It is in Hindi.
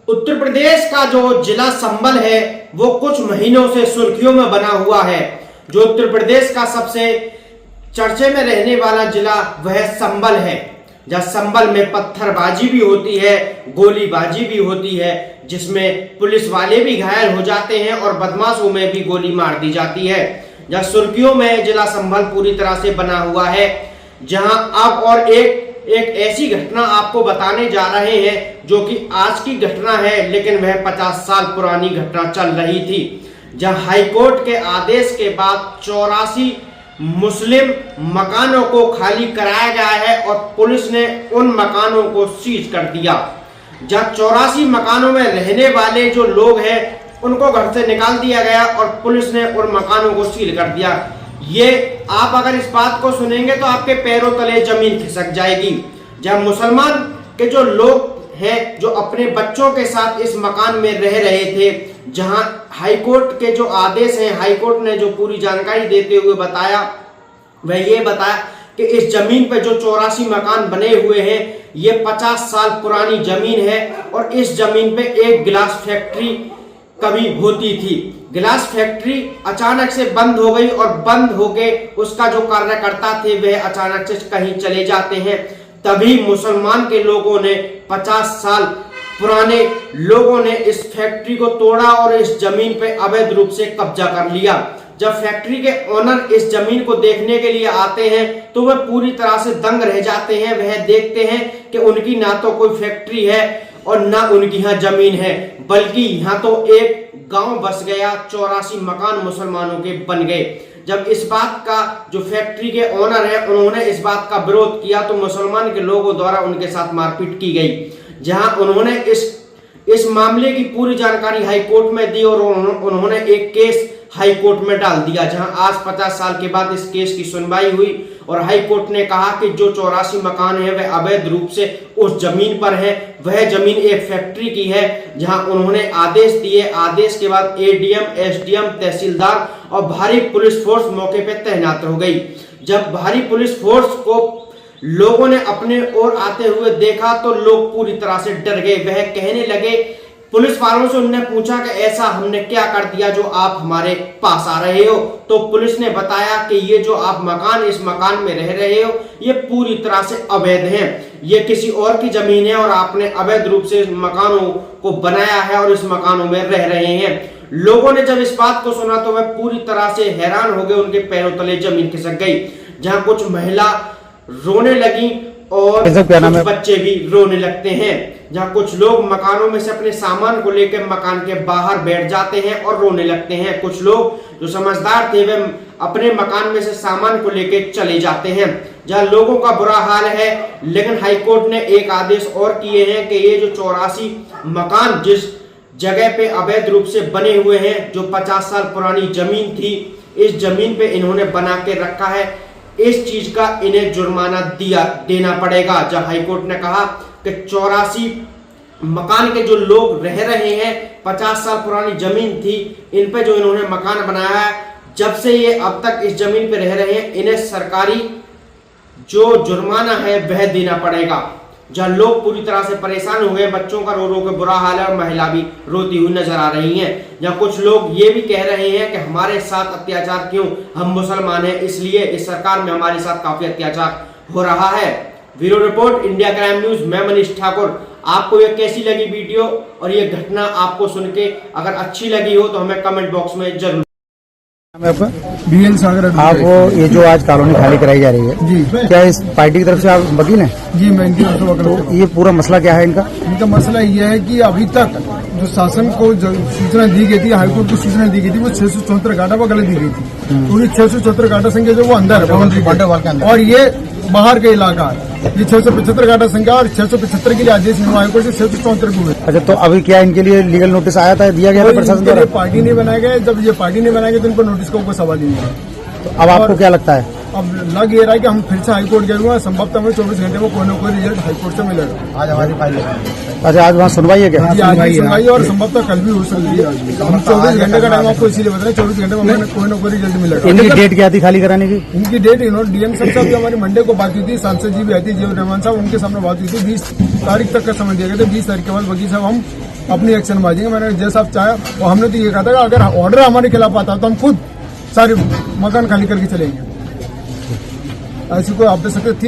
उत्तर प्रदेश का जो जिला संबल है वो कुछ महीनों से सुर्खियों में बना हुआ है। जो उत्तर प्रदेश का सबसे चर्चे में रहने वाला जिला वह संबल है, जहाँ संबल में पत्थरबाजी भी होती है, गोलीबाजी भी होती है, जिसमें पुलिस वाले भी घायल हो जाते हैं और बदमाशों में भी गोली मार दी जाती है। जहाँ सुर्खियों में जिला संबल पूरी तरह से बना हुआ है, जहां अब और एक ऐसी घटना आपको बताने जा रहे हैं जो कि आज की घटना है, लेकिन वह 50 साल पुरानी घटना चल रही थी। जहां हाईकोर्ट के आदेश के बाद 84 मुस्लिम मकानों को खाली कराया गया है और पुलिस ने उन मकानों को सीज कर दिया। जहां 84 मकानों में रहने वाले जो लोग हैं उनको घर से निकाल दिया गया और पुलिस ने उन मकानों को सील कर दिया। ये आप अगर इस बात को सुनेंगे तो आपके पैरों तले जमीन खिसक जाएगी। जब मुसलमान के जो लोग हैं जो अपने बच्चों के साथ इस मकान में रह रहे थे, जहां हाईकोर्ट के जो आदेश हैं, हाईकोर्ट ने जो पूरी जानकारी देते हुए बताया वह ये बताया कि इस जमीन पे जो 84 मकान बने हुए हैं ये 50 साल पुरानी जमीन है और इस जमीन पे एक गिलास फैक्ट्री कभी होती थी। गिलास फैक्ट्री अचानक से बंद हो गई और बंद होके उसका जो कार्यकर्ता थे वह अचानक से कहीं चले जाते हैं। तभी मुसलमान के लोगों ने 50 साल पुराने लोगों ने इस फैक्ट्री को तोड़ा और इस जमीन पे अवैध रूप से कब्जा कर लिया। जब फैक्ट्री के ओनर इस जमीन को देखने के लिए आते हैं तो वह पूरी तरह से दंग रह जाते हैं। वह देखते हैं कि उनकी ना तो कोई फैक्ट्री है और ना उनकी यहाँ जमीन है, बल्कि यहाँ तो एक गांव बस गया, 84 मकान मुसलमानों के बन गए। जब इस बात का जो फैक्ट्री के ओनर है उन्होंने इस बात का विरोध किया तो मुसलमान के लोगों द्वारा उनके साथ मारपीट की गई। जहां उन्होंने इस मामले की पूरी जानकारी हाईकोर्ट में दी और उन्होंने एक केस हाईकोर्ट में डाल दिया। जहां आज 50 साल के बाद इस केस की सुनवाई हुई और हाईकोर्ट ने कहा कि जो 84 मकान है वह अवैध रूप से उस जमीन पर है, वह जमीन एक फैक्ट्री की है। जहां उन्होंने आदेश दिए, आदेश के बाद एडीएम, एसडीएम, तहसीलदार और भारी पुलिस फोर्स मौके पर तैनात हो गई। जब भारी पुलिस फोर्स को लोगों ने अपने ओर आते हुए देखा तो लोग पूरी तरह से डर गए। वह कहने लगे, पुलिस वालों से उन्होंने पूछा कि ऐसा हमने क्या कर दिया जो आप हमारे पास आ रहे हो। तो पुलिस ने बताया कि ये जो आप इस मकान में रह रहे हो ये पूरी तरह से अवैध है, ये किसी और की जमीन है और आपने अवैध रूप से मकानों को बनाया है और इस मकानों में रह रहे हैं। लोगों ने जब इस बात को सुना तो वह पूरी तरह से हैरान हो गए, उनके पैरों तले जमीन खिसक गई। जहां कुछ महिला रोने लगी और कुछ बच्चे भी रोने लगते हैं। जहां कुछ लोग मकानों में से अपने सामान को लेकर मकान के बाहर बैठ जाते हैं और रोने लगते हैं। कुछ लोग जो समझदार थे वे अपने मकान में से सामान को लेकर चले जाते हैं। जहां लोगों का बुरा हाल है, लेकिन हाईकोर्ट ने एक आदेश और किए हैं कि ये जो 84 मकान जिस जगह पे अवैध रूप से बने हुए हैं, जो 50 साल पुरानी जमीन थी, इस जमीन पे इन्होंने बना के रखा है, इस चीज का इन्हें जुर्माना देना पड़ेगा। जब हाईकोर्ट ने कहा कि 84 मकान के जो लोग रह रहे हैं, 50 साल पुरानी जमीन थी, इन पे जो इन्होंने मकान बनाया है, जब से ये अब तक इस जमीन पे रह रहे हैं, इन्हें सरकारी जो जुर्माना है वह देना पड़ेगा। जहां लोग पूरी तरह से परेशान हो गए, बच्चों का रो रो के बुरा हाल है और महिला भी रोती हुई नजर आ रही हैं। जहां कुछ लोग ये भी कह रहे हैं कि हमारे साथ अत्याचार क्यों, हम मुसलमान हैं इसलिए इस सरकार में हमारे साथ काफी अत्याचार हो रहा है। Bureau report, India crime news, मैं मनीष ठाकुर। आपको ये कैसी लगी वीडियो और ये घटना आपको सुन के अगर अच्छी लगी हो तो हमें कमेंट बॉक्स में जरूर। BL सागर। आप वो ये जो आज कॉलोनी खाली कराई जा रही है जी, क्या इस पार्टी की तरफ से आप वकील हैं? जी मैं इनकी तरफ से वकील हूं। तो ये पूरा मसला क्या है इनका मसला ये है कि अभी तक जो शासन को सूचना दी गई थी, हाईकोर्ट को सूचना दी गई थी, वो 674 गाटा वो गलत दी गई थी। क्योंकि 674 गाटा संख्या जो वो अंदर है बाउंड्री और ये बाहर का इलाका है। ये 675 गाटा संख्या और 675 के लिए आदेश हाईकोर्ट से 674 को हुए। अच्छा, तो अभी क्या इनके लिए लीगल नोटिस आया था, दिया गया था प्रशासन द्वारा? पार्टी नहीं बनाया गया। जब ये पार्टी नहीं बनाएंगे तो इनको नोटिस का कोई सवाल ही नहीं है। तो अब आपको क्या लगता है? अब लग ये रहा है कि हम फिर से हाईकोर्ट गए हुए हैं, संभवतः हमें 24 घंटे में कोई न कोई रिजल्ट हाईकोर्ट से मिलेगा। आज हमारी फाइल अच्छा आज वहाँ सुनवाई है क्या? जी आज भी सुनवाई है और संभवतः कल भी हो सकती है। हम 24 घंटे का टाइम आपको इसीलिए बता रहे हैं, 24 घंटे में हमें कोई न कोई रिजल्ट मिलेगा। इनकी डेट क्या थी खाली कराने की? इनकी डेट डीएम साहब की हमारी मंडे को बात हुई थी, सांसद जी भी आए थे, जीव रहमान साहब, उनके सामने बात हुई थी। 20 तारीख तक का समय दिया गया था। 20 तारीख के बाद वकील साहब हम अपनी एक्शन में आ जाएंगे। मैंने जैसा आप चाहे, और हमने तो ये कहा था कि अगर ऑर्डर हमारे खिलाफ आता तो हम खुद सारे मकान खाली करके चलेंगे। ऐसी कोई आप दे सकते थी।